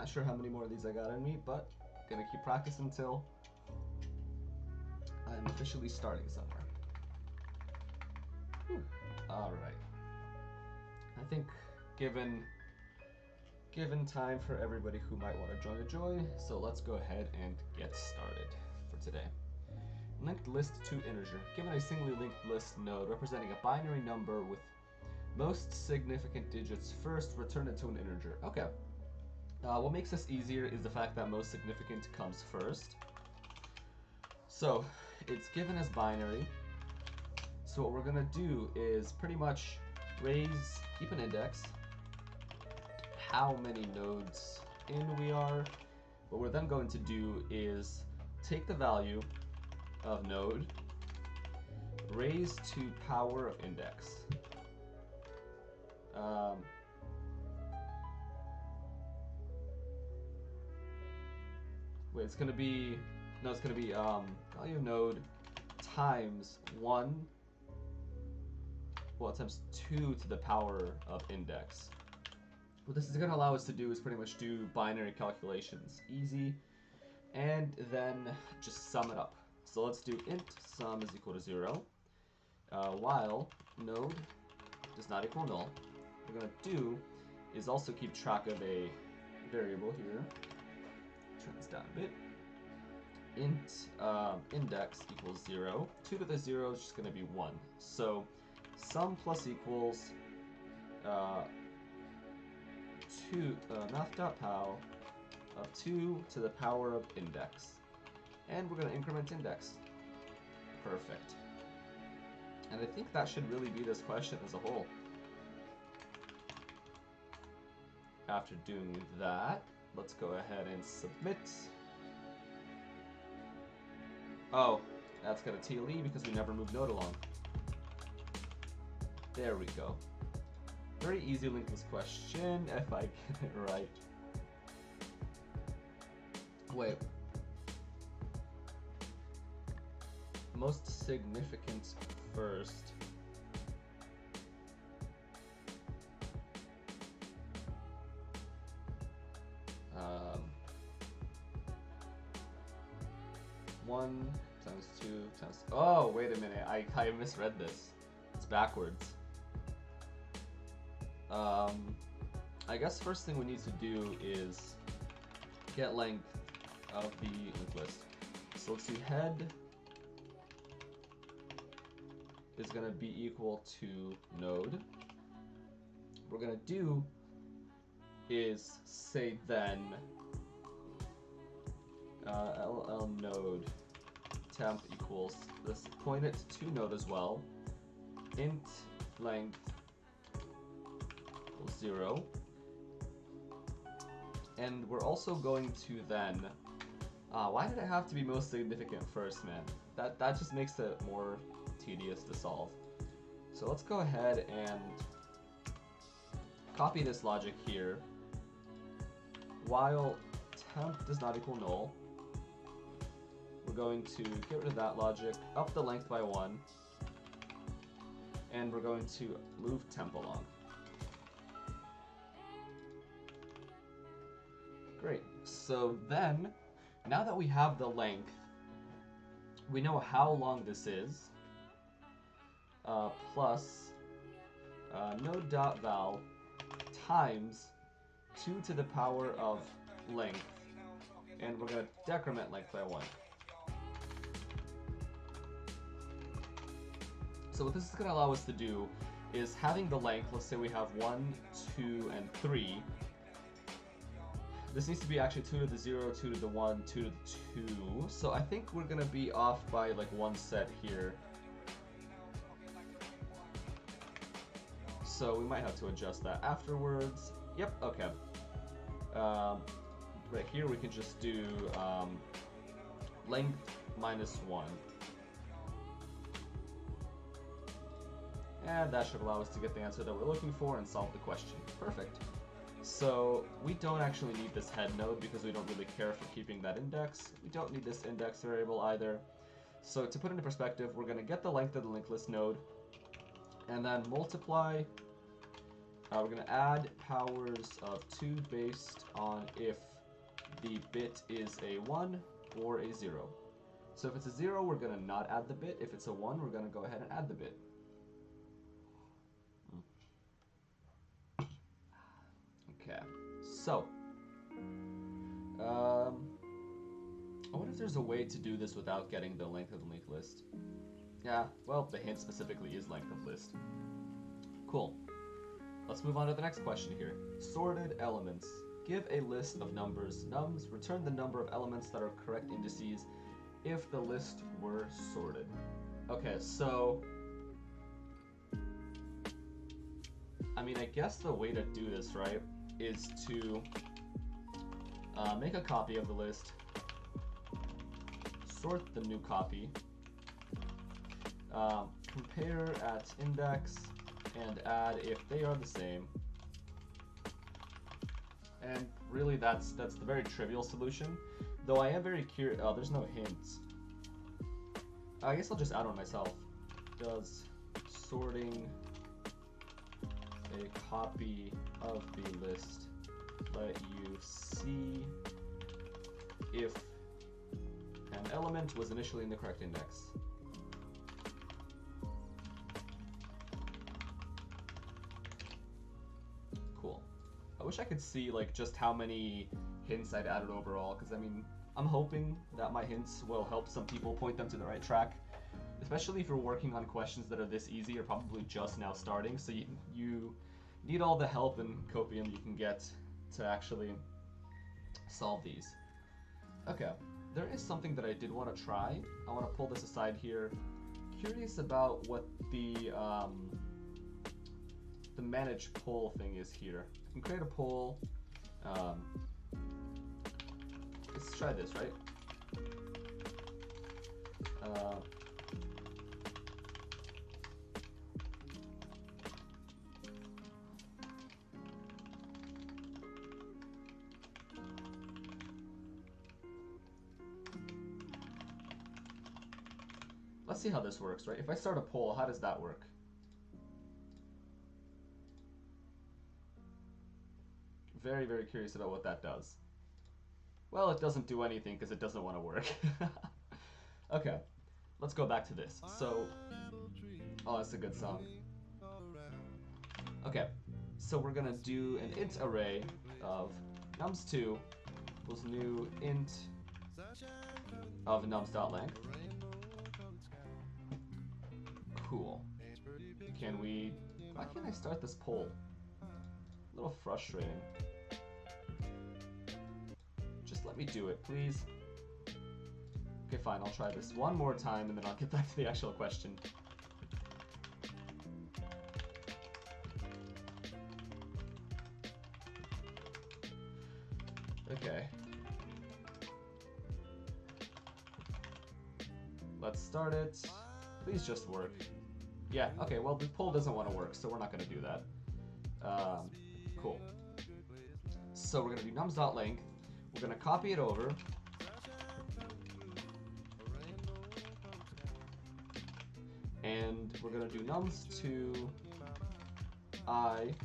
Not sure how many more of these I got in me, but gonna keep practicing until I'm officially starting somewhere. Alright. I think given time for everybody who might want to join to join, so let's go ahead and get started for today. Linked list to integer. Given a singly linked list node representing a binary number with most significant digits first, return it to an integer. Okay. What makes this easier is the fact that most significant comes first. So it's given as binary. So what we're gonna do is pretty much keep an index, how many nodes in we are. What we're then going to do is take the value of node, raise to power of index. Wait, it's gonna be value of node times 1, well, times 2 to the power of index. What this is going to allow us to do is pretty much do binary calculations. Easy. And then just sum it up. So let's do int sum is equal to 0. While node does not equal null. What we're going to do is also keep track of a variable here. Turn this down a bit. Int index equals 0. 2 to the 0 is just going to be 1. So sum plus equals math.pow of 2 to the power of index. And we're going to increment index. Perfect. And I think that should really be this question as a whole. After doing that, let's go ahead and submit. Oh, that's got a TLE because we never moved node along. There we go. Very easy linkless question, if I get it right. Wait. Most significant first. One times 2 times... Oh, wait a minute. I misread this. It's backwards. I guess first thing we need to do is get length of the linked list. So let's do head is going to be equal to node. What we're going to do is say then ll node temp equals this, point it to node as well, int length equals 0, and we're also going to then why did it have to be most significant first, man? That just makes it more tedious to solve. So let's go ahead and copy this logic here. While temp does not equal null, we're going to get rid of that logic, up the length by 1, and we're going to move temp along. Great. So then, now that we have the length, we know how long this is, plus node.val times 2 to the power of length, and we're going to decrement length by 1. So what this is going to allow us to do is having the length, let's say we have 1, 2, and 3. This needs to be actually 2 to the 0, 2 to the 1, 2 to the 2. So I think we're going to be off by like one set here. So we might have to adjust that afterwards. Yep, okay. Right here we can just do length minus 1. And that should allow us to get the answer that we're looking for and solve the question. Perfect. So we don't actually need this head node because we don't really care for keeping that index. We don't need this index variable either. So to put into perspective, we're going to get the length of the linked list node and then multiply. We're going to add powers of 2 based on if the bit is a 1 or a 0. So if it's a 0, we're going to not add the bit. If it's a 1, we're going to go ahead and add the bit. Okay, so I wonder if there's a way to do this without getting the length of the linked list. Yeah, well, the hint specifically is length of list. Cool. Let's move on to the next question here. Sorted elements. Give a list of numbers. Nums, return the number of elements that are correct indices if the list were sorted. Okay, so I mean, I guess the way to do this, right, is to make a copy of the list, sort the new copy, compare at index, and add if they are the same. And really, that's the very trivial solution. Though I am very curious. Oh, there's no hints. I guess I'll just add one myself. Does sorting a copy of the list let you see if an element was initially in the correct index? Cool. I wish I could see like just how many hints I'd added overall, because I mean, I'm hoping that my hints will help some people, point them to the right track, especially if you're working on questions that are this easy. You're probably just now starting, so you need all the help and copium you can get to actually solve these. Okay, there is something that I did want to try. I want to pull this aside here. Curious about what the manage poll thing is here. I can create a poll. Let's try this, right? Let's see how this works, right? If I start a poll, how does that work? Very, very curious about what that does. Well, it doesn't do anything because it doesn't want to work. Okay, let's go back to this. So, oh, that's a good song. Okay, so we're gonna do an int array of nums2 equals new int of nums.length. Cool. Can we... Why can't I start this poll? A little frustrating. Just let me do it, please. Okay, fine, I'll try this one more time and then I'll get back to the actual question. Okay. Let's start it. Please just work. Yeah, okay, well, the poll doesn't want to work, so we're not going to do that. Cool. So we're going to do nums.length. We're going to copy it over. And we're going to do nums2 I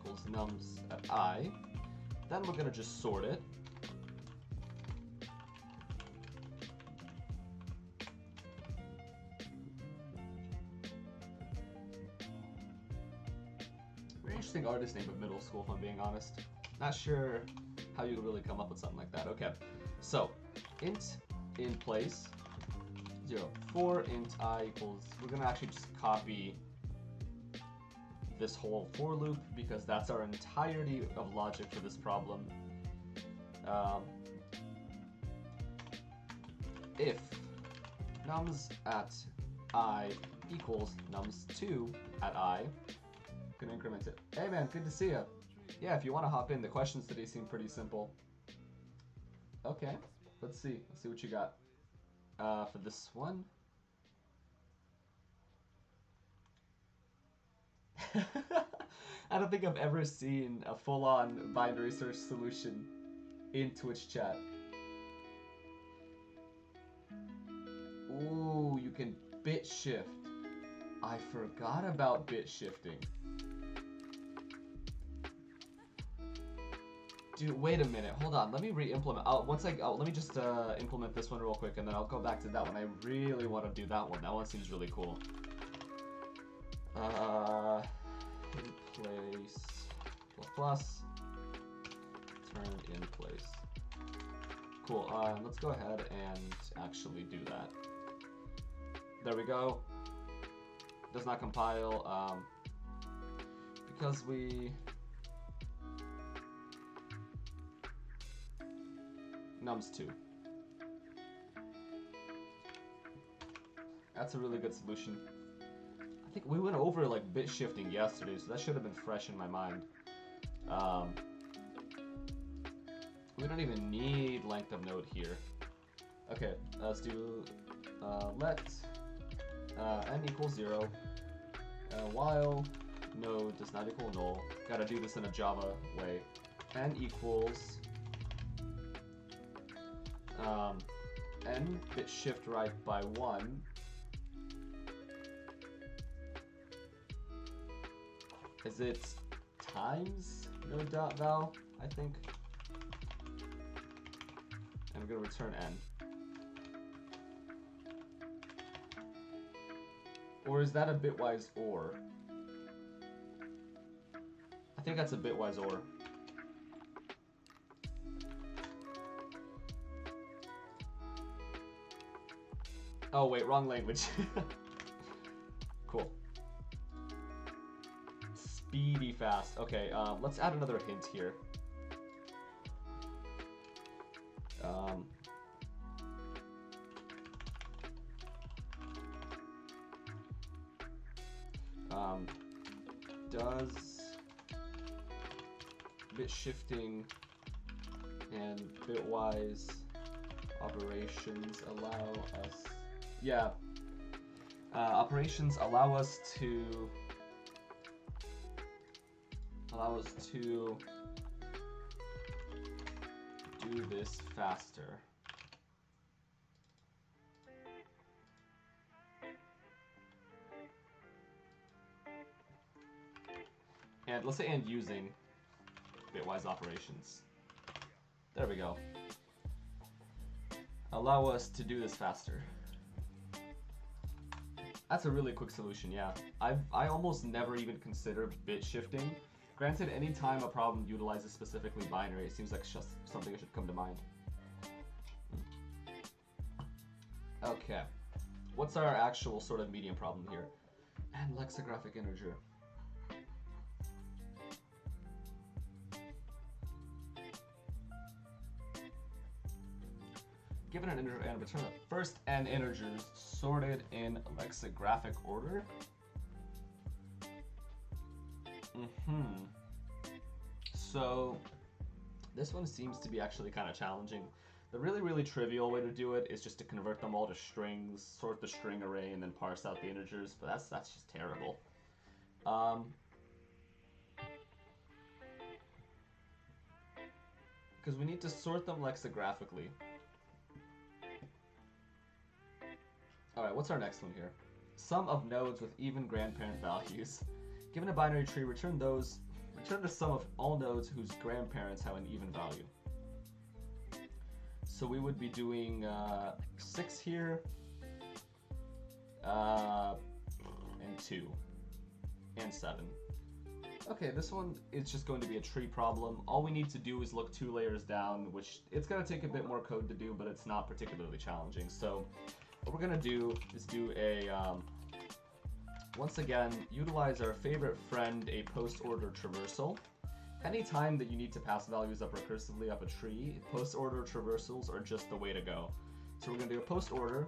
equals nums at I. Then we're going to just sort it. Very interesting artist name of middle school, if I'm being honest. Not sure how you really come up with something like that. Okay, so int in place 0 for int I equals, we're going to actually just copy this whole for loop because that's our entirety of logic for this problem. If nums at I equals nums2 at I, I'm gonna increment it. Hey man, good to see you. Yeah, if you want to hop in, the questions today seem pretty simple. Okay, let's see what you got for this one. I don't think I've ever seen a full-on binary search solution in Twitch chat. Ooh, you can bit shift. I forgot about bit shifting. Dude, wait a minute. Hold on. Let me re-implement. Let me just implement this one real quick, and then I'll go back to that one. I really want to do that one. That one seems really cool. In place plus turn in place. Cool. Let's go ahead and actually do that. There we go. Does not compile because we nums2. That's a really good solution. I think we went over like bit shifting yesterday, so that should have been fresh in my mind. We don't even need length of node here. Okay, let's do let n equals 0 while node does not equal null. Gotta do this in a Java way. N equals n bit shift right by 1. Is it times node dot val, I think? And we're gonna return n. Or is that a bitwise OR? I think that's a bitwise OR. Oh wait, wrong language. Cool. Speedy fast. Okay, let's add another hint here. Does bit shifting and bitwise operations allow us? Yeah. Operations allow us to do this faster. And let's say and using bitwise operations. There we go. Allow us to do this faster. That's a really quick solution, yeah. I almost never even consider bit shifting. Granted, anytime a problem utilizes specifically binary, it seems like just something that should come to mind. Okay. What's our actual sort of medium problem here? And lexicographic integer. Given an integer and return the first n integers sorted in lexicographic order. So this one seems to be actually kind of challenging. The really trivial way to do it is just to convert them all to strings, sort the string array, and then parse out the integers. But that's just terrible. Because we need to sort them lexigraphically. Alright, what's our next one here? Sum of nodes with even grandparent values. Given a binary tree, return the sum of all nodes whose grandparents have an even value. So we would be doing 6 here, and 2, and 7. Okay, this one is just going to be a tree problem. All we need to do is look 2 layers down, which it's going to take a bit more code to do, but it's not particularly challenging. So what we're going to do is do a, once again, utilize our favorite friend, a post-order traversal. Anytime that you need to pass values up recursively up a tree, post-order traversals are just the way to go. So we're going to do a post-order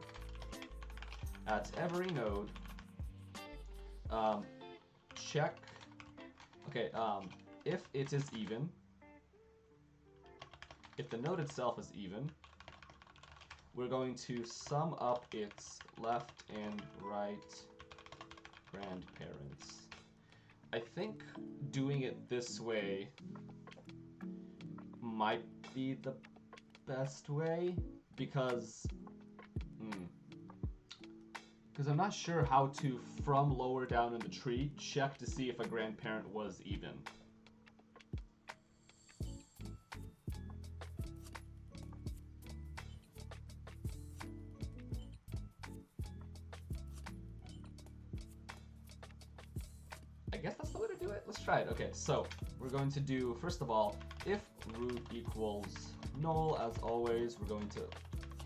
at every node, check, okay, if it is even, if the node itself is even, we're going to sum up its left and right grandparents. I think doing it this way might be the best way because I'm not sure how to, from lower down in the tree, check to see if a grandparent was even. guess that's the way to do it. Let's try it. Okay, so we're going to do, first of all, if root equals null, as always, we're going to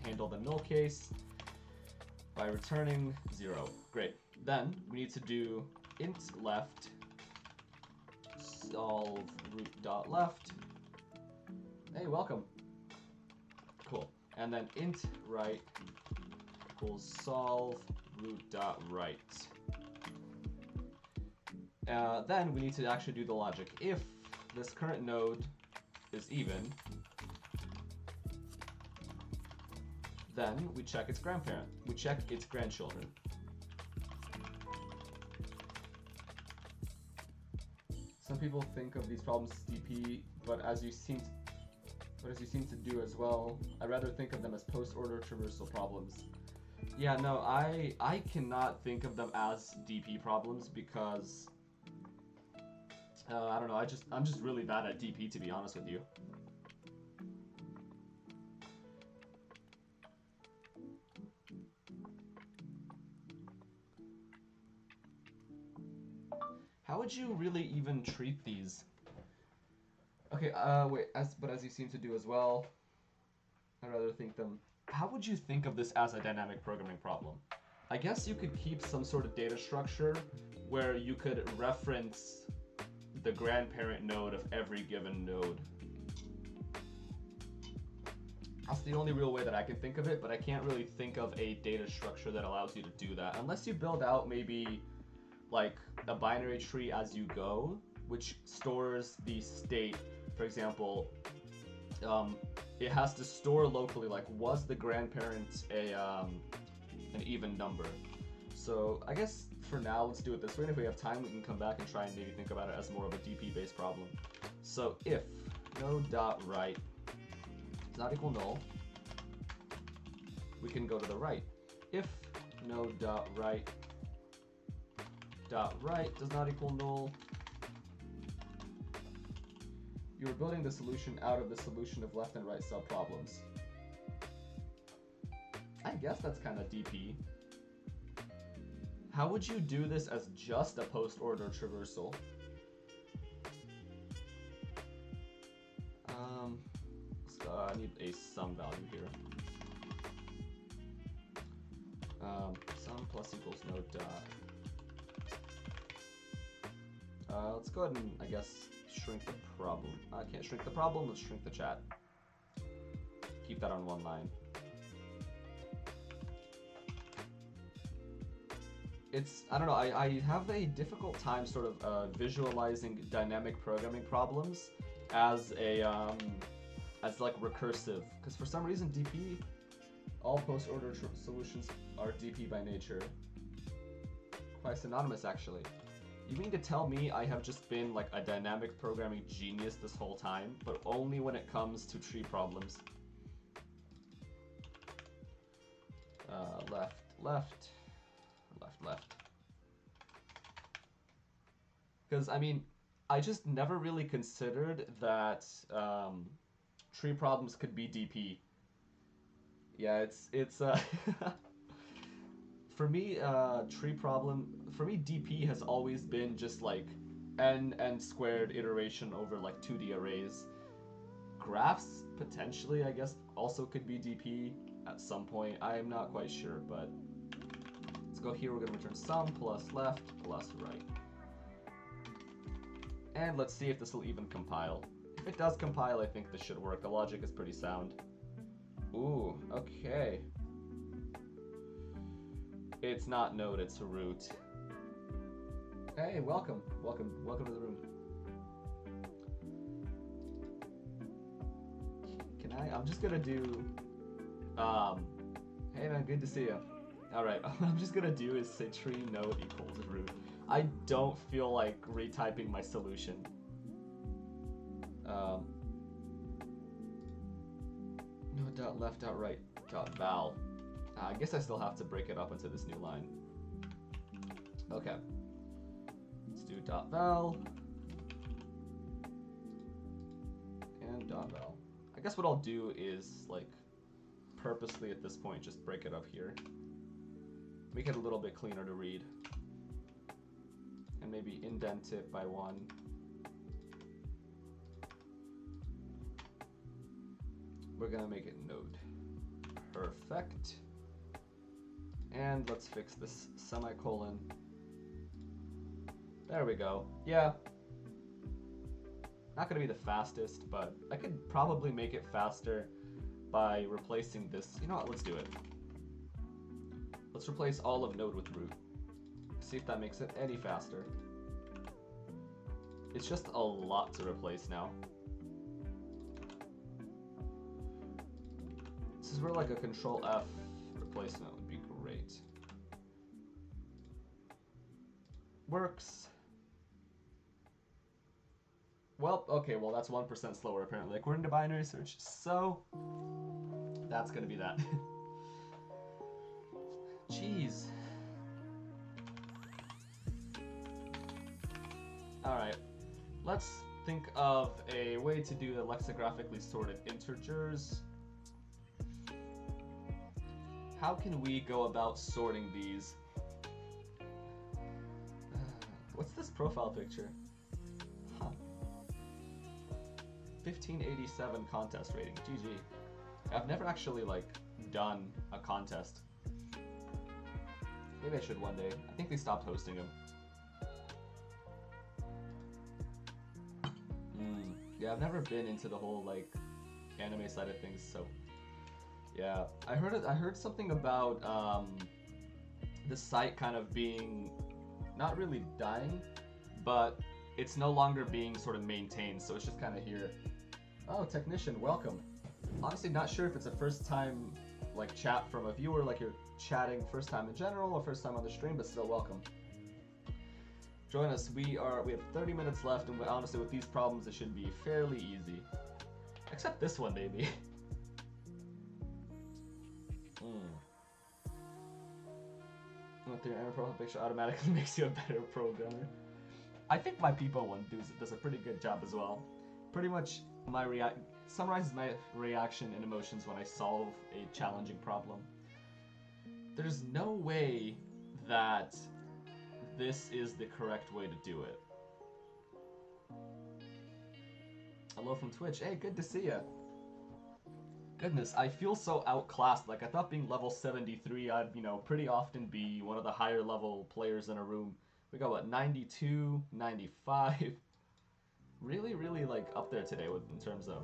handle the null case by returning 0. Great. Then we need to do int left solve root dot left. Hey, welcome. Cool. And then int right equals solve root dot right. Then we need to actually do the logic. If this current node is even, then we check its grandparent. We check its grandchildren. Some people think of these problems as DP, but as you seem to do as well, I'd rather think of them as post-order traversal problems. Yeah, no, I cannot think of them as DP problems because I don't know. I'm just really bad at DP, to be honest with you. How would you really even treat these? Okay, wait, but as you seem to do as well, I'd rather think them. How would you think of this as a dynamic programming problem? I guess you could keep some sort of data structure where you could reference the grandparent node of every given node. That's the only real way that I can think of it, but I can't really think of a data structure that allows you to do that. Unless you build out maybe like a binary tree as you go, which stores the state. For example, it has to store locally, like, was the grandparent an even number? So I guess for now, let's do it this way, and if we have time, we can come back and try and maybe think about it as more of a DP-based problem. So if node.right does not equal null, we can go to the right. If node.right does not equal null, you're building the solution out of the solution of left and right subproblems. I guess that's kind of DP. How would you do this as just a post-order traversal? I need a sum value here. Sum plus equals node dot. Let's go ahead and, I guess, shrink the problem. I can't shrink the problem, let's shrink the chat. Keep that on one line. I don't know, I have a difficult time sort of visualizing dynamic programming problems as a, as like recursive. Because for some reason DP, all post-order solutions are DP by nature. Quite synonymous, actually. You mean to tell me I have just been like a dynamic programming genius this whole time, but only when it comes to tree problems? Left, left, left, left. Because, I mean, I just never really considered that tree problems could be DP. Yeah, it's for me, DP has always been just like n squared iteration over like 2D arrays. Graphs, potentially, I guess, also could be DP at some point. I'm not quite sure, but let's go here. We're going to return sum plus left plus right. And let's see if this will even compile. If it does compile, I think this should work. The logic is pretty sound. Ooh, okay. It's not node, it's root. Hey, welcome. Welcome to the room. Can I'm just gonna do, hey man, good to see you. Alright, what I'm just gonna do is say tree node equals root. I don't feel like retyping my solution. No dot left dot right dot val. I guess I still have to break it up into this new line. Okay. Let's do dot val and dot val. I guess what I'll do is, like, purposely at this point just break it up here. Make it a little bit cleaner to read. and maybe indent it by 1. We're gonna make it node. Perfect. And let's fix this semicolon. There we go. Yeah. Not gonna be the fastest, but I could probably make it faster by replacing this. You know what, let's do it. Let's replace all of node with root. See if that makes it any faster. It's just a lot to replace now. This is where like a Control F replacement would be great. Works. Well, okay, well that's 1% slower apparently, according to binary search. So, that's gonna be that. Jeez. Alright, let's think of a way to do the lexicographically sorted integers. How can we go about sorting these? What's this profile picture? Huh. 1587 contest rating, GG. I've never actually like done a contest. Maybe I should one day. I think they stopped hosting them. Yeah, I've never been into the whole like anime side of things, so yeah. I heard something about the site kind of being not really dying, but it's no longer being sort of maintained, so it's just kind of here. Oh, technician, welcome. Honestly, not sure if it's a first time like chat from a viewer, like you're chatting first time in general or first time on the stream, but still welcome. Join us. We have 30 minutes left, and honestly, with these problems, it should be fairly easy. Except this one, maybe. Your profile picture automatically makes you a better programmer. I think my people one does a pretty good job as well. Pretty much summarizes my reaction and emotions when I solve a challenging problem. There's no way that this is the correct way to do it. Hello from Twitch. Hey, good to see ya. Goodness, I feel so outclassed. Like, I thought being level 73, I'd, pretty often be one of the higher level players in a room. We got, what, 92, 95? Really, really, like, up there today in terms of...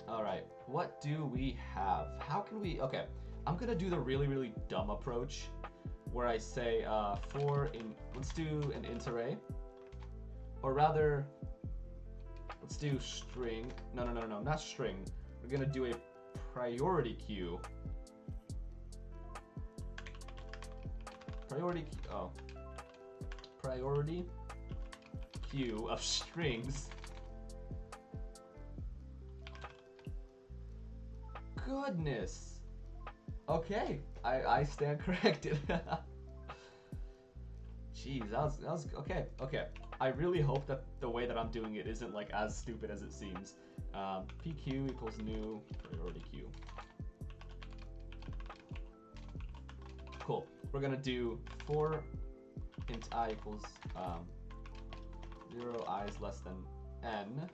Alright, what do we have? How can we... Okay, I'm gonna do the really, really dumb approach, where I say, let's do an int array. Or rather... Let's do string. No, not string. We're gonna do a priority queue. Priority queue of strings. Goodness. Okay, I stand corrected. Jeez, that was okay. I really hope that the way that I'm doing it isn't like as stupid as it seems. PQ equals new priority queue. Cool. We're gonna do for int I equals 0, I is less than n.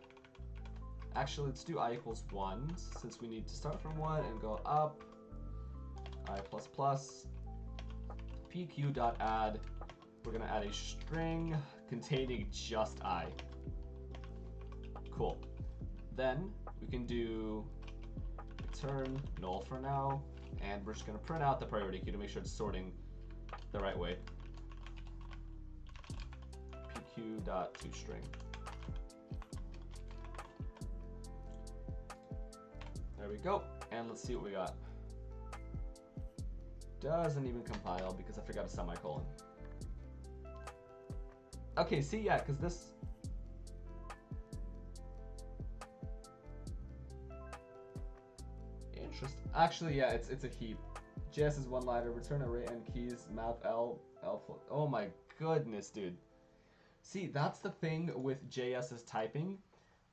Actually, let's do I equals 1 since we need to start from 1 and go up. I plus plus pq.add. We're gonna add a string containing just I. Cool. Then we can do return null for now, and we're just gonna print out the priority queue to make sure it's sorting the right way. pq.toString. There we go. And let's see what we got. Doesn't even compile because I forgot a semicolon. Okay, see, yeah, because this... Interesting. Actually, yeah, it's a heap. JS is one-liner, return array and keys, map L. Oh my goodness, dude. See, that's the thing with JS's typing.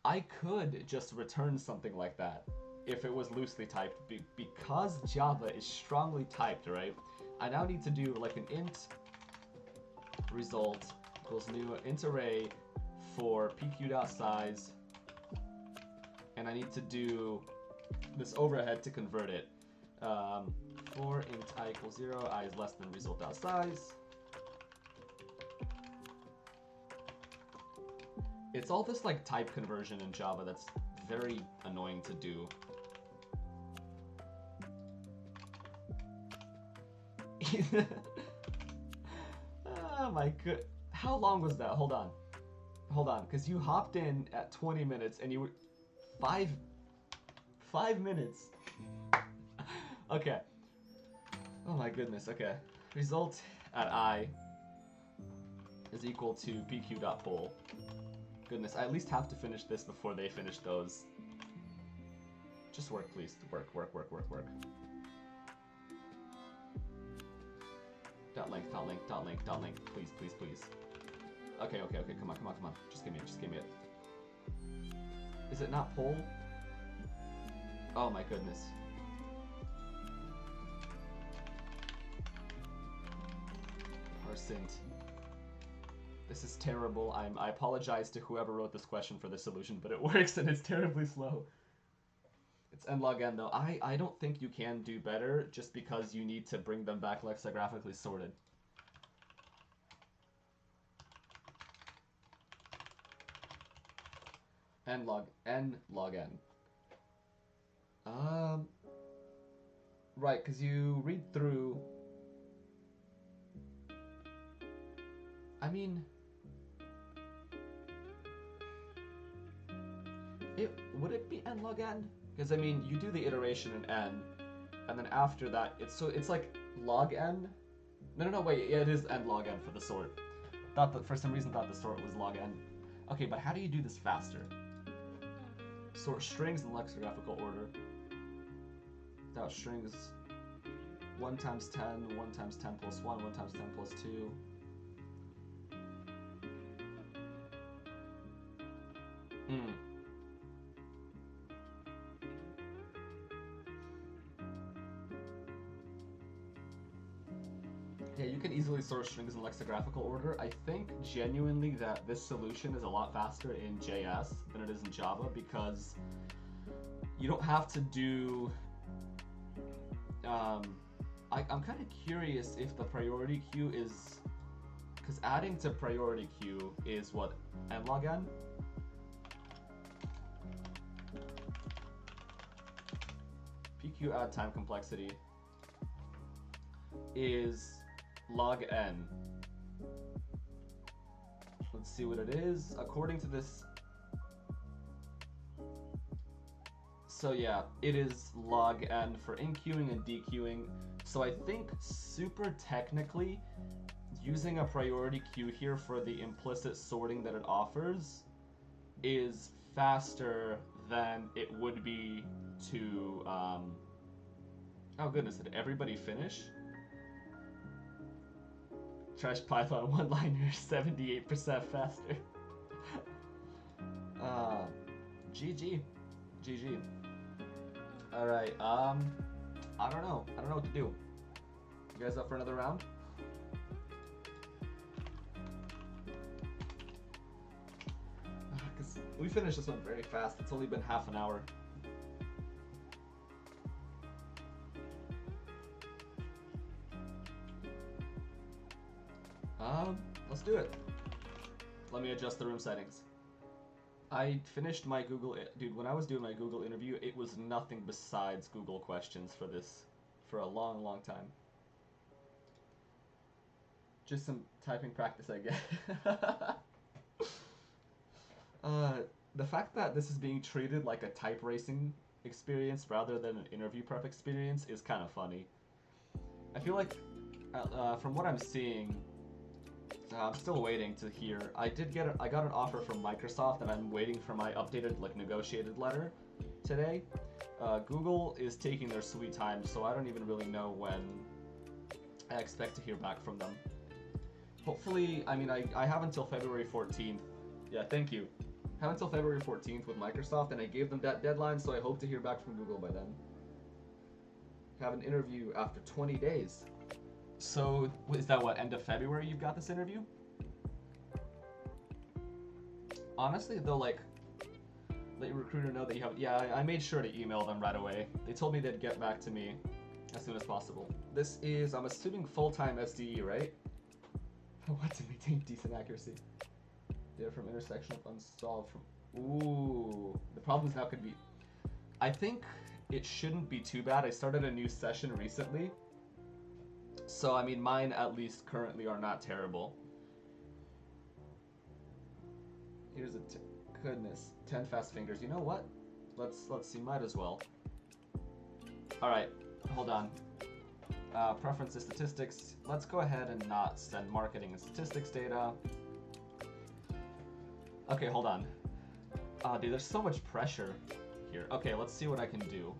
I could just return something like that if it was loosely typed, because Java is strongly typed, right? I now need to do like an int result equals new int array for pq.size, and I need to do this overhead to convert it. For int I equals 0, I is less than result.size. It's all this like type conversion in Java that's very annoying to do. Oh my god. How long was that? Hold on. Hold on, because you hopped in at 20 minutes and you were... Five minutes. Okay. Oh my goodness, okay. Result at I is equal to pq.poll. Goodness, I at least have to finish this before they finish those. Just work, please. Work. .length. Please. Okay. Come on. Just give me it. Is it not poll? Oh my goodness. Parsint. This is terrible. I apologize to whoever wrote this question for the solution, but it works and it's terribly slow. It's n log n though. I don't think you can do better just because you need to bring them back lexicographically sorted. N log n. Right, because you read through. I mean, would it be n log n? Because I mean, you do the iteration in n, and then after that, it's like log n. No, wait, yeah, it is n log n for the sort. For some reason thought the sort was log n. Okay, but how do you do this faster? Sort strings in lexicographical order. Without strings, 1 times 10, 1 times 10 plus 1, 1 times 10 plus 2. Yeah, you can easily sort strings in lexicographical order. I think genuinely that this solution is a lot faster in JS than it is in Java because you don't have to do... I'm kind of curious if the priority queue is... Because adding to priority queue is what? N log n? PQ add time complexity is log n. Let's see what it is. According to this... So yeah, it is log n for enqueuing and dequeuing. So I think super technically, using a priority queue here for the implicit sorting that it offers is faster than it would be to... Oh goodness, did everybody finish? Trash Python one-liner 78% faster. GG. Alright, I don't know what to do. You guys up for another round? Because we finished this one very fast. It's only been half an hour. Let's do it. Let me adjust the room settings. I finished my Google... Dude, when I was doing my Google interview, it was nothing besides Google questions for this for a long, long time. Just some typing practice, I guess. The fact that this is being treated like a type racing experience rather than an interview prep experience is kind of funny. I feel like, from what I'm seeing, I'm still waiting to hear. I got an offer from Microsoft, and I'm waiting for my updated, negotiated letter today. Google is taking their sweet time, so I don't even really know when I expect to hear back from them. Hopefully, I mean, I have until February 14th. Yeah, thank you. I have until February 14th with Microsoft, and I gave them that deadline, so I hope to hear back from Google by then. Have an interview after 20 days. So, is that what, end of February you've got this interview? Honestly, they'll like let your recruiter know that you have. Yeah, I made sure to email them right away. They told me they'd get back to me as soon as possible. This is, I'm assuming, full-time SDE, right? What to maintain decent accuracy? Data from intersection of unsolved from. Ooh, the problems now could be. I think it shouldn't be too bad. I started a new session recently, so I mean, mine at least currently are not terrible. Here's a goodness, 10 fast fingers. You know what? Let's see. Might as well. All right, hold on. Preferences, statistics. Let's go ahead and not send marketing and statistics data. Okay, hold on. Dude, there's so much pressure here. Okay, let's see what I can do.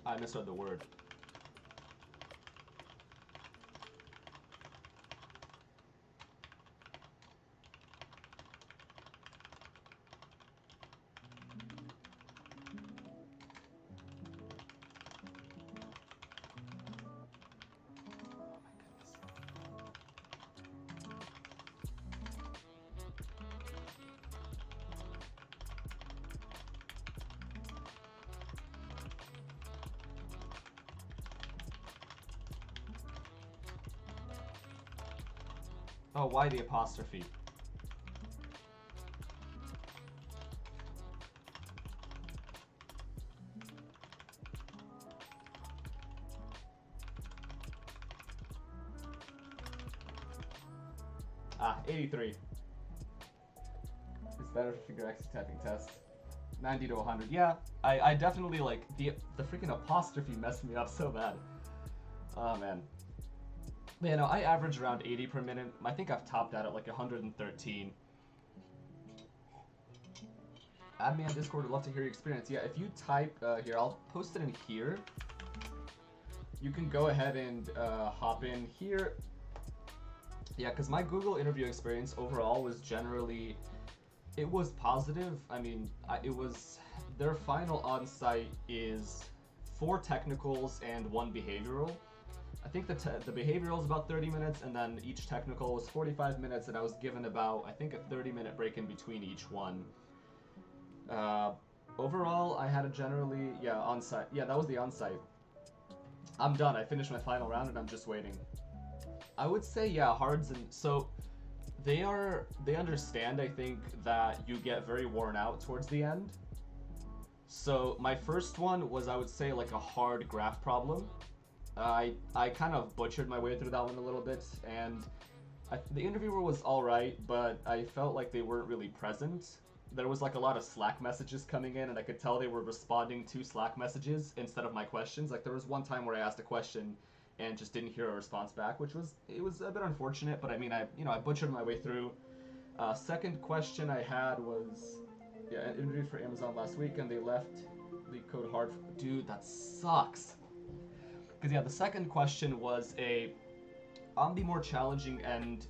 I misread the word. Oh, why the apostrophe? Ah, 83. It's better for figure X typing test. 90 to 100. Yeah, I definitely like the freaking apostrophe messed me up so bad. Oh man. But, you know, I average around 80 per minute. I think I've topped out at like 113. Add me on Discord. I'd love to hear your experience. Yeah, if you type here, I'll post it in here. You can go ahead and hop in here. Yeah, because my Google interview experience overall was generally, it was positive. I mean, it was, their final on-site is 4 technicals and 1 behavioral. I think the behavioral is about 30 minutes, and then each technical was 45 minutes, and I was given about, I think, a 30-minute break in between each one. Overall, I had a generally, yeah, on-site. Yeah, that was the on-site. I'm done. I finished my final round, and I'm just waiting. I would say, yeah, hards, and so they understand, I think, that you get very worn out towards the end. So my first one was, I would say, like a hard graph problem. I kind of butchered my way through that one a little bit, and the interviewer was alright, but I felt like they weren't really present. There was like a lot of Slack messages coming in, and I could tell they were responding to Slack messages instead of my questions. Like there was one time where I asked a question and just didn't hear a response back, which was a bit unfortunate, but I mean, I butchered my way through. Second question I had was, yeah, I interviewed for Amazon last week, and they left the code hard. Dude, that sucks. Because yeah, the second question was on the more challenging and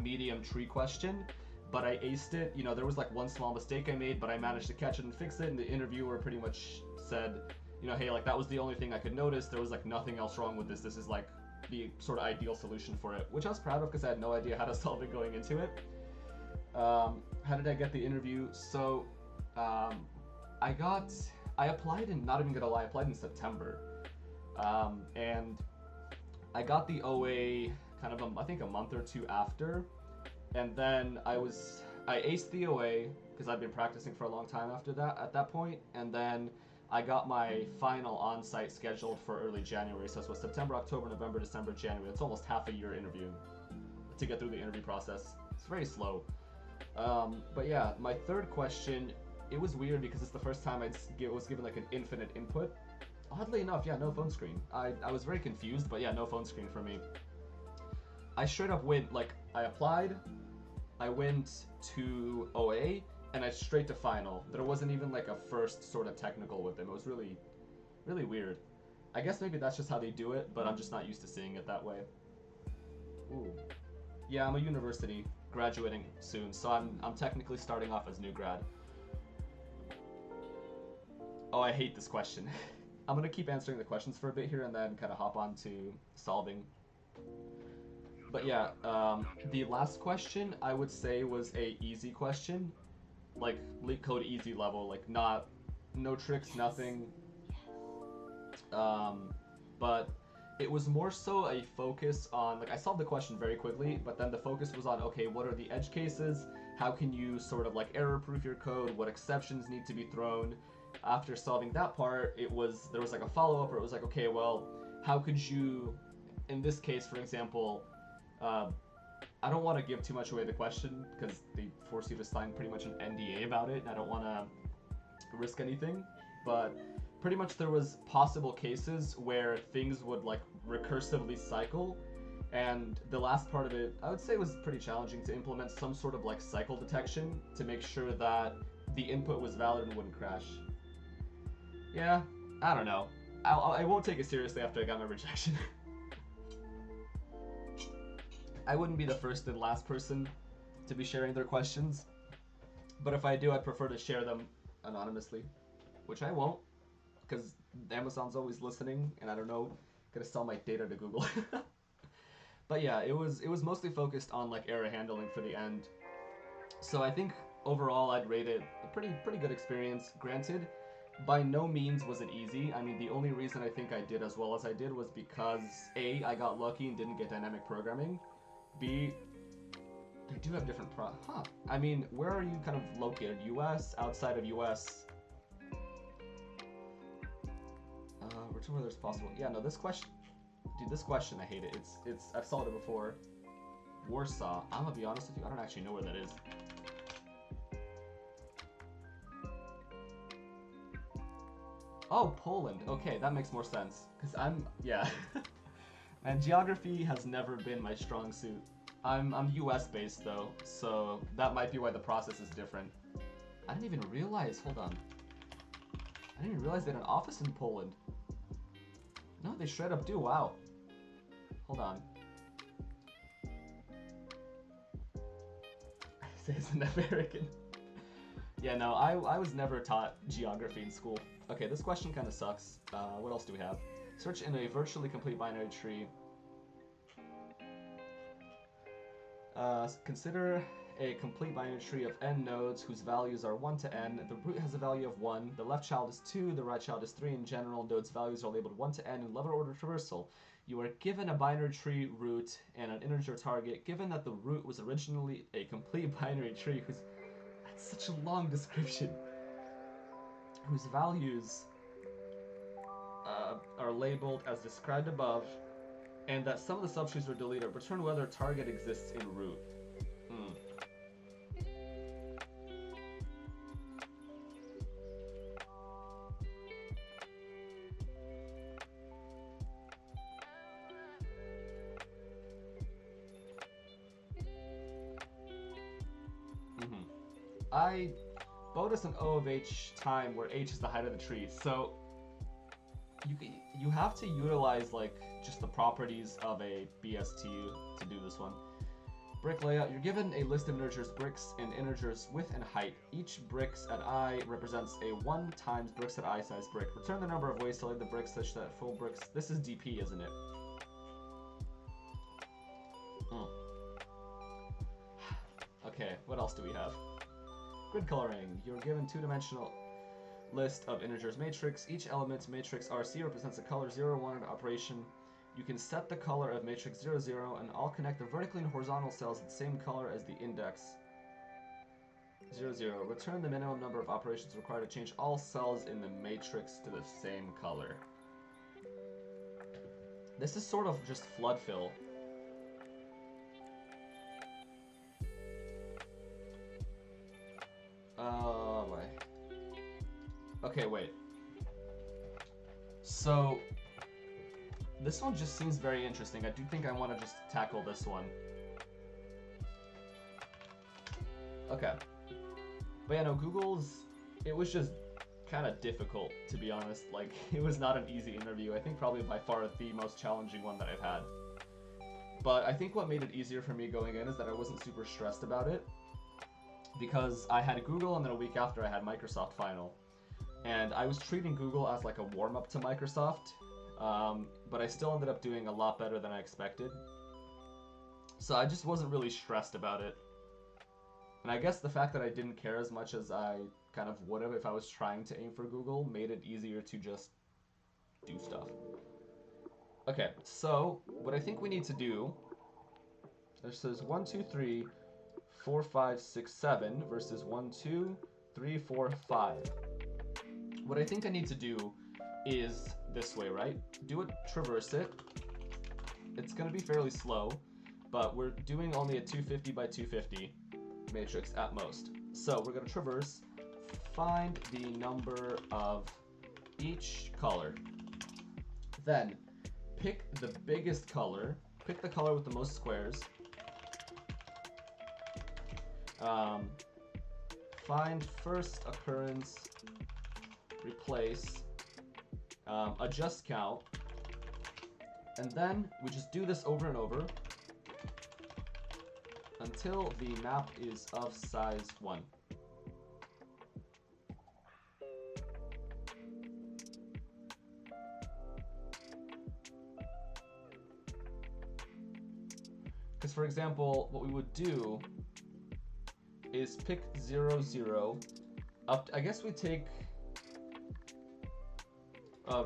medium tree question, but I aced it. You know, there was like one small mistake I made, but I managed to catch it and fix it, and the interviewer pretty much said, you know, hey, like that was the only thing I could notice. There was like nothing else wrong with this. This is like the sort of ideal solution for it, which I was proud of because I had no idea how to solve it going into it. How did I get the interview? So I applied in, not even gonna lie, I applied in September. And I got the OA kind of, I think a month or two after, and then I aced the OA because I'd been practicing for a long time after that, at that point, and then I got my final on-site scheduled for early January, so it was September, October, November, December, January. It's almost half a year interview to get through the interview process. It's very slow. But yeah, my third question, it was weird because it's the first time I was given like an infinite input. Oddly enough, yeah, no phone screen. I was very confused, but yeah, no phone screen for me. I straight up went, like, I applied, I went to OA, and I straight to final. There wasn't even like a first sort of technical with them. It was really, really weird. I guess maybe that's just how they do it, but I'm just not used to seeing it that way. Ooh. Yeah, I'm a university, graduating soon, so I'm technically starting off as new grad. Oh, I hate this question. I'm gonna keep answering the questions for a bit here and then kind of hop on to solving. But yeah, the last question I would say was a easy question, like leak code easy level, like no tricks, nothing. But it was more so a focus on, like, I solved the question very quickly, but then the focus was on, okay, what are the edge cases? How can you sort of like error proof your code? What exceptions need to be thrown? After solving that part, there was like a follow up where it was like, okay, well, how could you, in this case, for example, I don't want to give too much away the question because they force you to sign pretty much an NDA about it, and I don't want to risk anything, but pretty much there was possible cases where things would like recursively cycle, and the last part of it I would say was pretty challenging to implement some sort of like cycle detection to make sure that the input was valid and wouldn't crash. Yeah, I don't know. I won't take it seriously after I got my rejection. I wouldn't be the first and last person to be sharing their questions, but if I do, I'd prefer to share them anonymously, which I won't, because Amazon's always listening, and I don't know, gonna sell my data to Google. But yeah, it was mostly focused on like error handling for the end. So I think overall I'd rate it a pretty good experience. Granted, by no means was it easy. I mean, the only reason I think I did as well as I did was because A, I got lucky and didn't get dynamic programming. B, they do have different I mean, where are you kind of located? US, outside of US? Return whether it's possible. Yeah, no, this question, dude, this question I hate it. I've solved it before. Warsaw. I'm gonna be honest with you, I don't actually know where that is. Oh, Poland. Okay, that makes more sense. Cause yeah. And geography has never been my strong suit. I'm US based though, so that might be why the process is different. I didn't even realize, hold on. I didn't even realize they had an office in Poland. No, they straight up do, wow. Hold on. I say it's an American. Yeah, no, I was never taught geography in school. Okay, this question kind of sucks. What else do we have? Search in a virtually complete binary tree. Consider a complete binary tree of n nodes whose values are 1 to n. The root has a value of 1, the left child is 2, the right child is 3. In general, nodes' values are labeled 1 to n in level order traversal. You are given a binary tree root and an integer target. Given that the root was originally a complete binary tree whose... That's such a long description. Whose values are labeled as described above, and that some of the subtrees were deleted. Return whether target exists in root. I bonus an O of H time where H is the height of the tree, so you have to utilize like just the properties of a BST to do this one. Brick layout. You're given a list of integers, bricks, and integers width and height. Each bricks at I represents a 1 times bricks at I size brick. Return the number of ways to lay the bricks such that full bricks... This is DP, isn't it? Okay, what else do we have? Grid coloring. You're given two-dimensional list of integers matrix. Each element matrix RC represents a color 0, 1 in operation. You can set the color of matrix 0, 0, and all connect the vertical and horizontal cells the same color as the index 0, 0. Return the minimum number of operations required to change all cells in the matrix to the same color. This is sort of just flood fill. Okay, wait. So, this one just seems very interesting. I do think I want to just tackle this one. Okay. But yeah, no, Google's... It was just kind of difficult, to be honest. Like, it was not an easy interview. I think probably by far the most challenging one that I've had. But I think what made it easier for me going in is that I wasn't super stressed about it. Because I had Google, and then a week after I had Microsoft Final. and I was treating Google as like a warm-up to Microsoft, but I still ended up doing a lot better than I expected. So I just wasn't really stressed about it. And I guess the fact that I didn't care as much as I kind of would have if I was trying to aim for Google made it easier to just do stuff. Okay, so what I think we need to do, this says 1, 2, 3, 4, 5, 6, 7 versus 1, 2, 3, 4, 5. What I think I need to do is this way, right? Do it, traverse it. It's going to be fairly slow, but we're doing only a 250 by 250 matrix at most. So we're going to traverse, find the number of each color. Then pick the biggest color, pick the color with the most squares. Find first occurrence, replace, adjust count, and then we just do this over and over until the map is of size 1. Because for example, what we would do is pick 0, 0, up, I guess we take,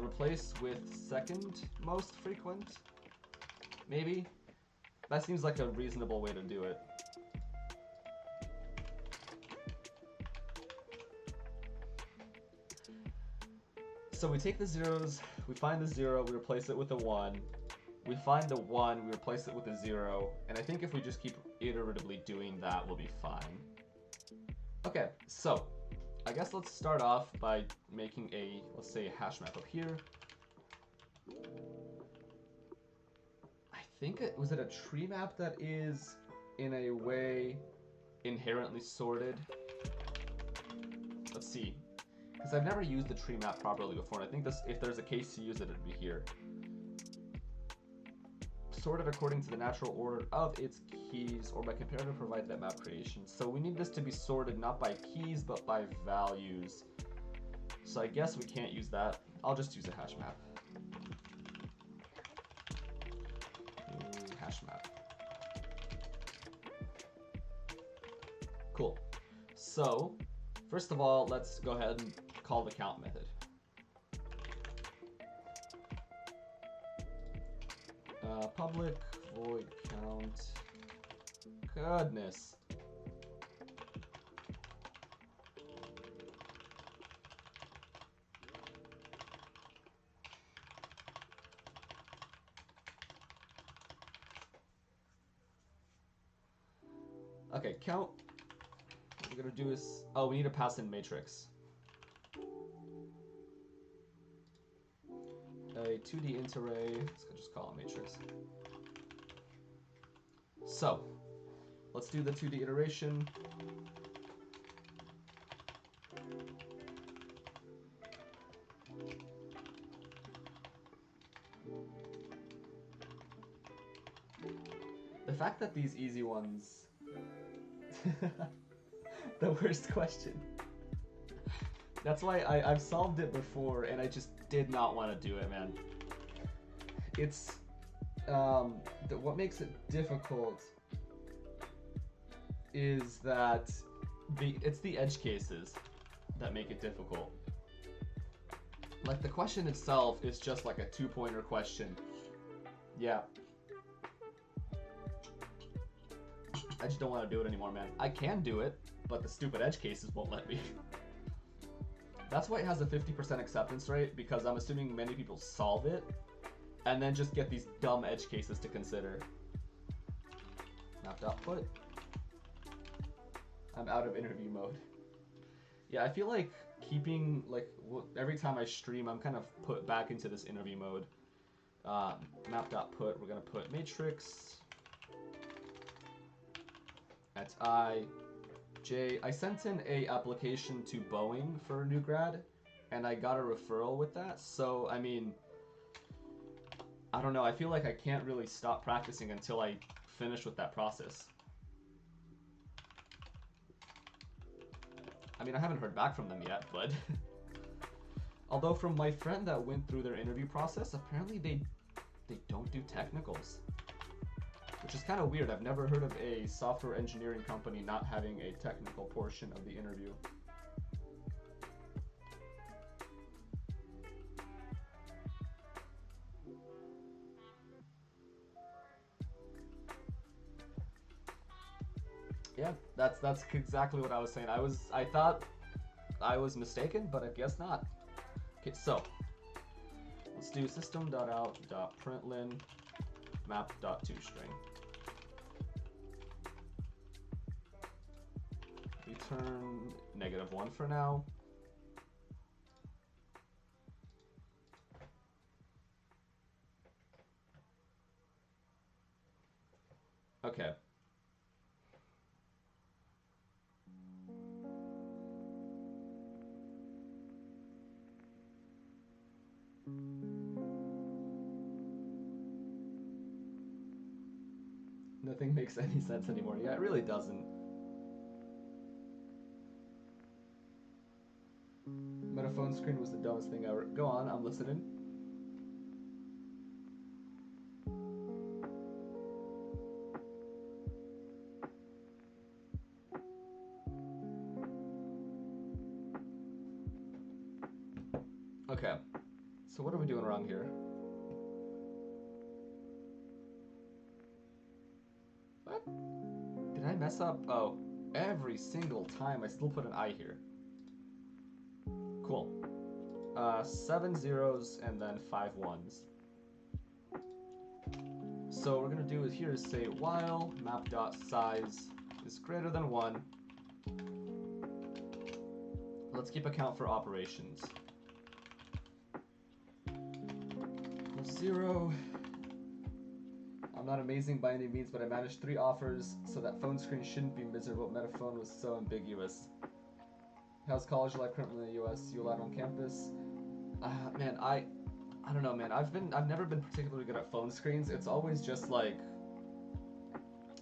replace with second most frequent, maybe? That seems like a reasonable way to do it. So we take the zeros, we find the 0, we replace it with a 1, we find the 1, we replace it with a 0, and I think if we just keep iteratively doing that, we'll be fine. Okay, so I guess let's start off by making a, let's say, a hash map up here. I think was it a tree map that is, in a way, inherently sorted? Let's see. Because I've never used the tree map properly before, and I think this, if there's a case to use it, it'd be here. Sorted according to the natural order of its keys or by comparative provided that map creation. So we need this to be sorted not by keys but by values. So I guess we can't use that. I'll just use a hash map. Hash map. Cool. So first of all, let's go ahead and call the count method. Public void count. Goodness. Okay, count. What we're gonna do is, oh, we need to pass in matrix. A 2D int array, let's just call it matrix. So, let's do the 2D iteration. The fact that these easy ones... the worst question. That's why I've solved it before and I just did not want to do it, man. It's what makes it difficult is that it's the edge cases that make it difficult. Like the question itself is just like a 2-pointer question. Yeah. I just don't want to do it anymore, man. I can do it, but the stupid edge cases won't let me. That's why it has a 50% acceptance rate, because I'm assuming many people solve it and then just get these dumb edge cases to consider. Mapped output. I'm out of interview mode. Yeah, I feel like keeping, like, every time I stream, I'm kind of put back into this interview mode. Map.put, we're going to put matrix at J. I sent in a application to Boeing for a new grad, and I got a referral with that. So, I mean, I don't know. I feel like I can't really stop practicing until I finish with that process. I mean, I haven't heard back from them yet, but Although from my friend that went through their interview process, apparently they don't do technicals, which is kind of weird. I've never heard of a software engineering company not having a technical portion of the interview. Yeah, that's exactly what I was saying. I thought I was mistaken, but I guess not. Okay, so let's do system.out.println map.toString. Return -1 for now. Okay. Nothing makes any sense anymore. Yeah, it really doesn't. Metaphone screen was the dumbest thing ever. Go on, I'm listening. Okay, so what are we doing wrong here? What? Did I mess up? Oh, every single time I still put an I here. Cool. 7 zeros and then 5 ones. So what we're gonna do is here is say while map.size is greater than 1. Let's keep account for operations. 0. I'm not amazing by any means, but I managed 3 offers, so that phone screen shouldn't be miserable. Metaphone was so ambiguous. How's college life currently in the US? You allowed on campus? Man, I don't know, man. I've never been particularly good at phone screens. It's always just like,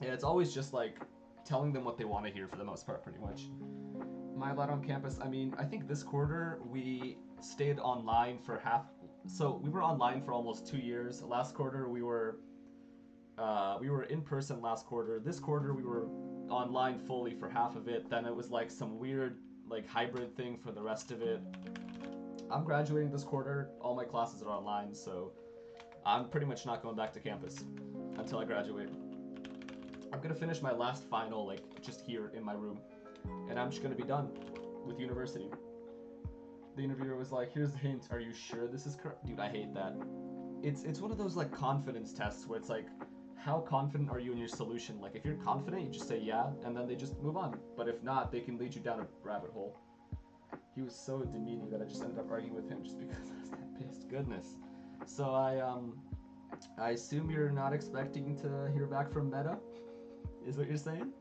yeah, it's always just like telling them what they want to hear for the most part, pretty much. Am I allowed on campus? I mean, I think this quarter we stayed online for half. So we were online for almost 2 years. Last quarter we were in person last quarter. This quarter we were online fully for half of it. Then it was like some weird like hybrid thing for the rest of it. I'm graduating this quarter. All my classes are online, so I'm pretty much not going back to campus until I graduate. I'm gonna finish my last final like just here in my room, and I'm just gonna be done with university. The interviewer was like, "Here's the hint. Are you sure this is correct?" Dude, I hate that. It's one of those like confidence tests where it's like, how confident are you in your solution? Like if you're confident, you just say yeah, and then they just move on. But if not, they can lead you down a rabbit hole. He was so demeaning that I just ended up arguing with him just because I was that pissed. Goodness. So I assume you're not expecting to hear back from Meta, is what you're saying?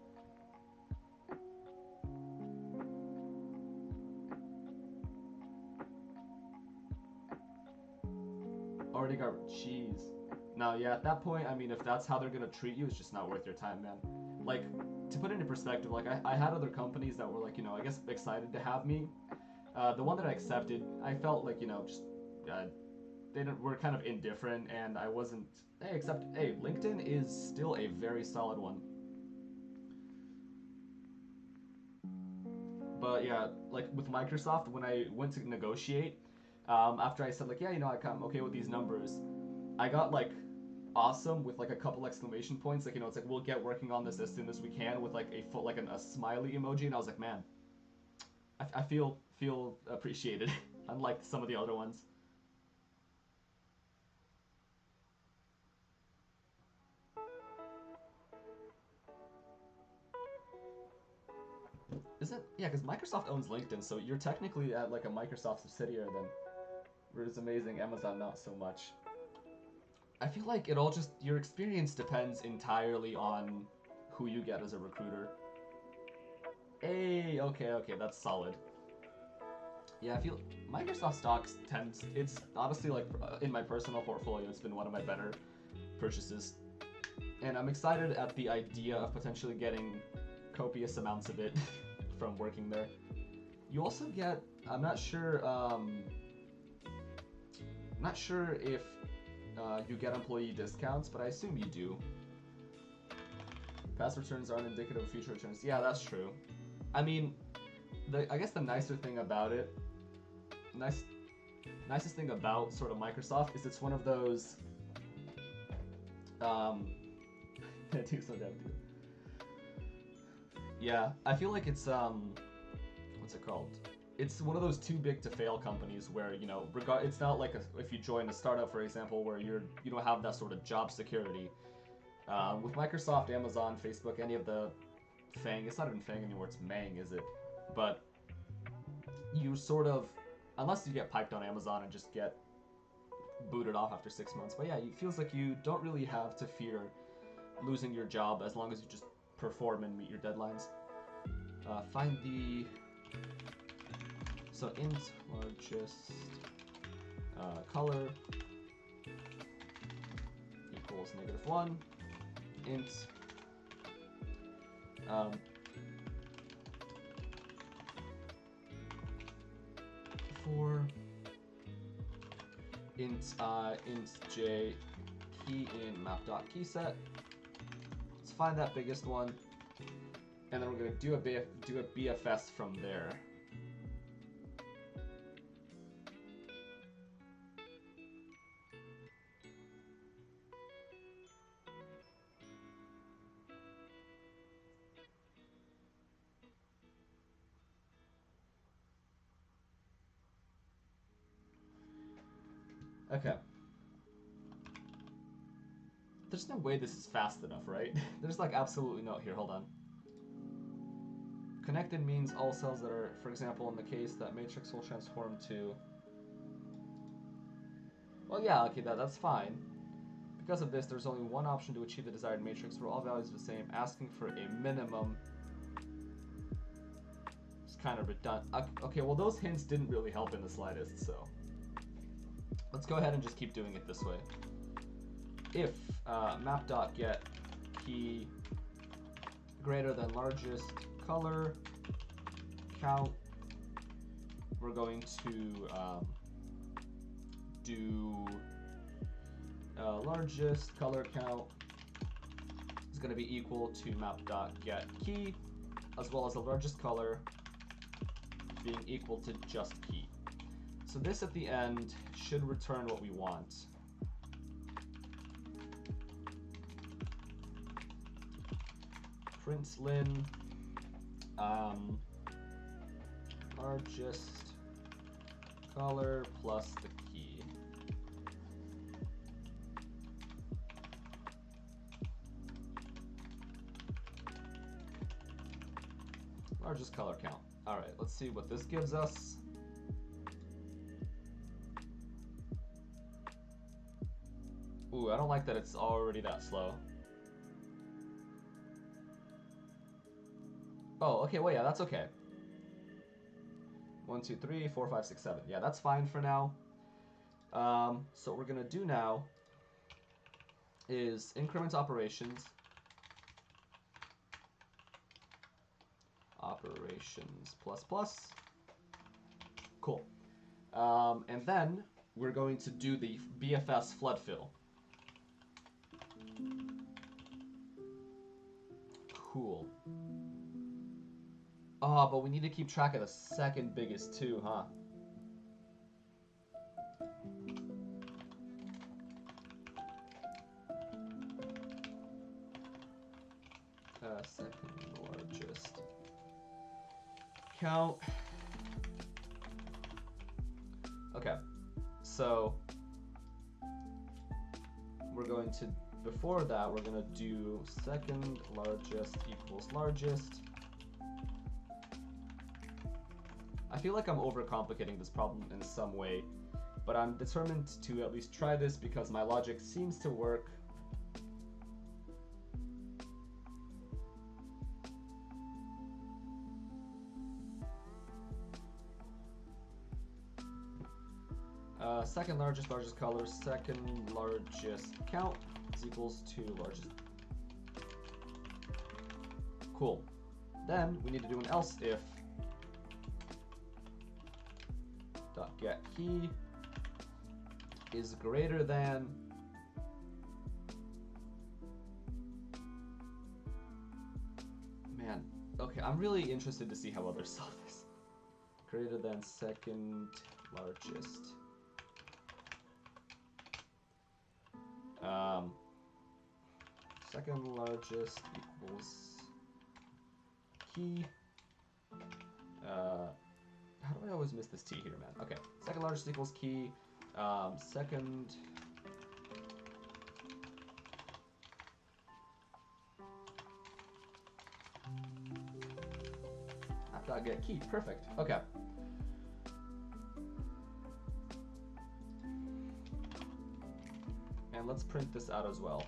Already got cheese. No, yeah, at that point, I mean, if that's how they're gonna treat you, it's just not worth your time, man. Like, to put it into perspective, like, I had other companies that were, like, you know, I guess excited to have me. The one that I accepted, I felt like, you know, just, were kind of indifferent, and I wasn't, hey, LinkedIn is still a very solid one. But yeah, like, with Microsoft, when I went to negotiate, after I said, like, yeah, you know, I'm okay with these numbers, I got, like, awesome with like a couple exclamation points, like, you know, it's like we'll get working on this as soon as we can with like a smiley emoji, and I was like, man, I feel appreciated unlike some of the other ones. Isn't, yeah, because Microsoft owns LinkedIn, so you're technically at like a Microsoft subsidiary then, where it's amazing. Amazon not so much. I feel like it all just, your experience depends entirely on who you get as a recruiter. Hey, okay, that's solid. Yeah, I feel Microsoft stocks tends, it's honestly like in my personal portfolio, it's been one of my better purchases. And I'm excited at the idea of potentially getting copious amounts of it from working there. You also get, I'm not sure Not sure if you get employee discounts, but I assume you do. Past returns aren't indicative of future returns. Yeah, that's true. I mean, I guess the nicer thing about it, nicest thing about sort of Microsoft is it's one of those. Do so damn good. Yeah, I feel like it's what's it called? It's one of those too big to fail companies where, you know, it's not like if you join a startup, for example, where you don't have that sort of job security. With Microsoft, Amazon, Facebook, any of the FANG, it's not even FANG anymore, it's Mang, is it? But you sort of, unless you get piped on Amazon and just get booted off after 6 months. But yeah, it feels like you don't really have to fear losing your job as long as you just perform and meet your deadlines. Find the int largest color equals -1. Int for int j key in map.keyset. Let's find that biggest one, and then we're going to do a BFS from there. Okay. There's no way this is fast enough, right? There's like absolutely no... Here, hold on. Connected means all cells that are, for example, in the case that matrix will transform to... Well, yeah, okay, that's fine. Because of this, there's only one option to achieve the desired matrix where all values are the same. Asking for a minimum is kind of redundant. Okay, well, those hints didn't really help in the slightest, so... Let's go ahead and just keep doing it this way. If map.get key greater than largest color count, we're going to do largest color count is going to be equal to map.get key, as well as the largest color being equal to just key. So this at the end should return what we want. Println largest color plus the key. Largest color count. All right, let's see what this gives us. Ooh, I don't like that it's already that slow. Oh, okay, well, yeah, that's okay. 1, 2, 3, 4, 5, 6, 7. Yeah, that's fine for now. So what we're gonna do now is increment operations. Operations plus. Cool. And then we're going to do the BFS flood fill. Cool. Oh, but we need to keep track of the second biggest too, huh? Second largest count. Okay, so we're going to, before that, we're going to do second largest equals largest. I feel like I'm overcomplicating this problem in some way, but I'm determined to at least try this because my logic seems to work. Second largest color, second largest count is equals to largest. Cool. Then we need to do an else if dot get key is greater than man. Okay, I'm really interested to see how others solve this. Greater than second largest. Second largest equals key. How do I always miss this T here, man? Okay, second largest equals key. Second. Get key. Perfect. Okay. And let's print this out as well.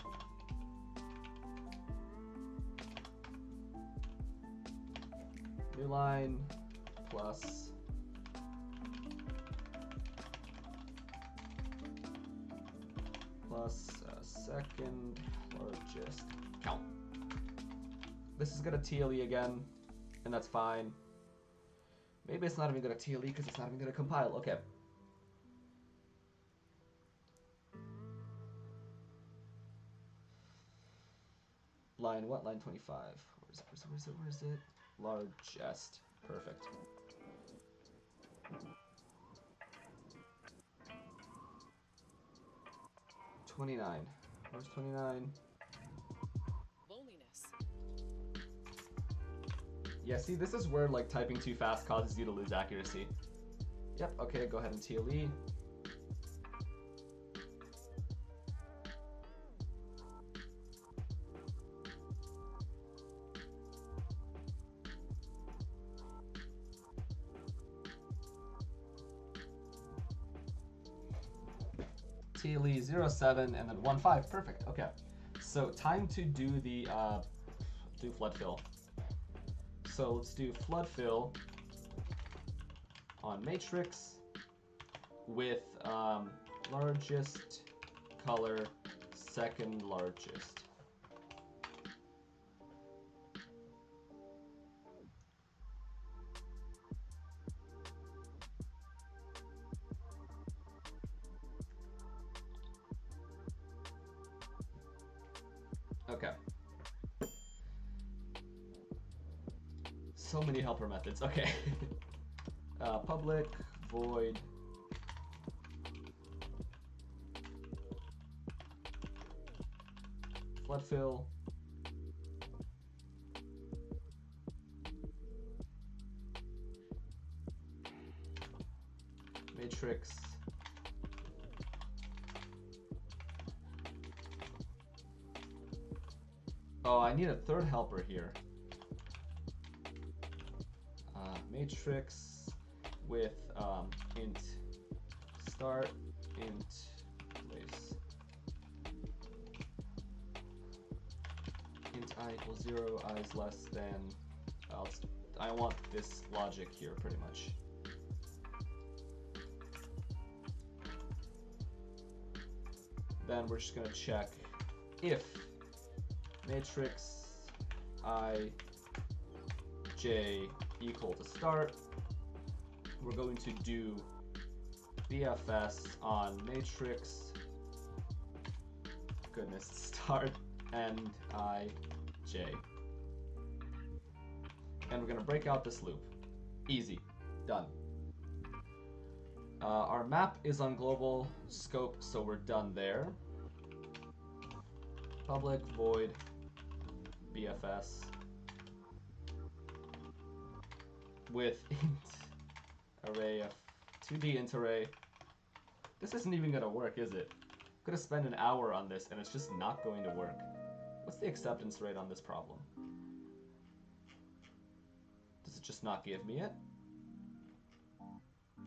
New line plus second largest count. This is gonna TLE again, and that's fine. Maybe it's not even gonna TLE because it's not even gonna compile. Okay. Line what? Line 25. Where is it? Largest. Perfect. $29. Where's 29? Loneliness. Yeah, see, this is where like typing too fast causes you to lose accuracy. Yep, okay, go ahead and TLE. TLE 07 and then 15. Perfect. Okay. So time to do the flood fill. So let's do flood fill on matrix with largest color second largest. Okay. So many helper methods. Okay. Public void flood fill matrix Oh, I need a third helper here. Matrix with int start, int place, int I equals 0, I is less than, I want this logic here pretty much. Then we're just going to check if matrix I j equal to start, we're going to do BFS on matrix, start and I j. And we're going to break out this loop. Easy. Done. Our map is on global scope, so we're done there. Public void BFS with int array of 2D int array. This isn't even going to work, is it? I'm going to spend an hour on this and it's just not going to work. What's the acceptance rate on this problem? Does it just not give me it?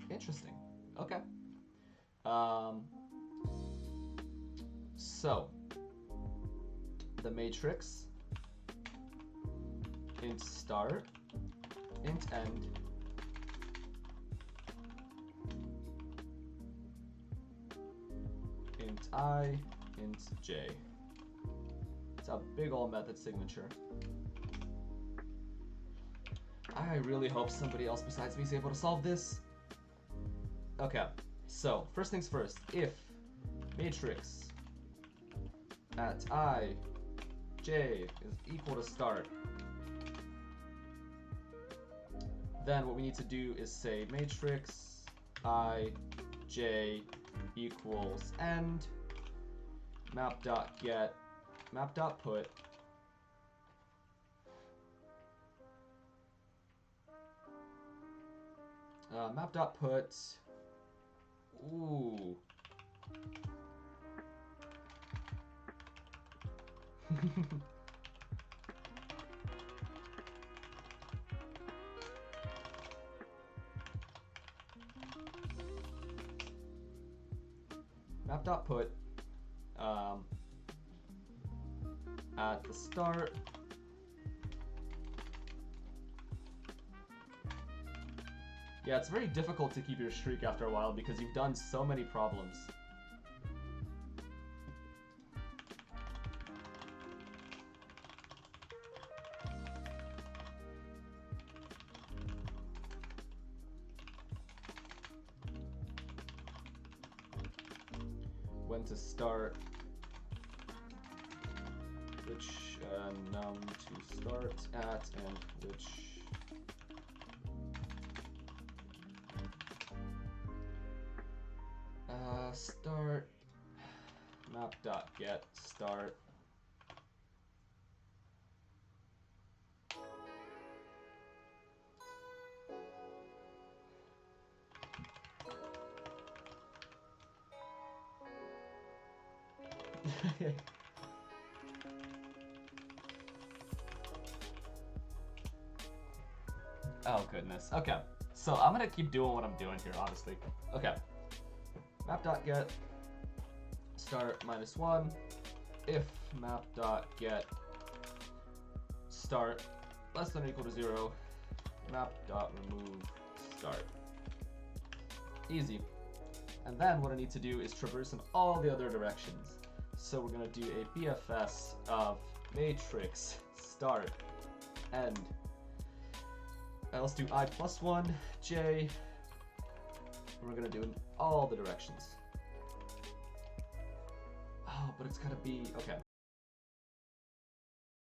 Interesting. Okay. So the matrix int start, int end, int I, int j. It's a big ol' method signature. I really hope somebody else besides me is able to solve this. Okay, so first things first, if matrix at I, j is equal to start. Then what we need to do is say matrix I, j equals end, map.get, map.put, map.put, ooh. Map.put at the start yeah, it's very difficult to keep your streak after a while because you've done so many problems. When to start, which num to start at, and which start map.get start Oh goodness. Okay. So I'm gonna keep doing what I'm doing here, honestly. Okay. Map.get start -1 if map.get start less than or equal to 0, map.remove start. Easy. And then what I need to do is traverse in all the other directions. So we're gonna do a BFS of matrix start end. Let's do I plus 1, j. We're gonna do in all the directions. Oh, but it's gotta be, okay.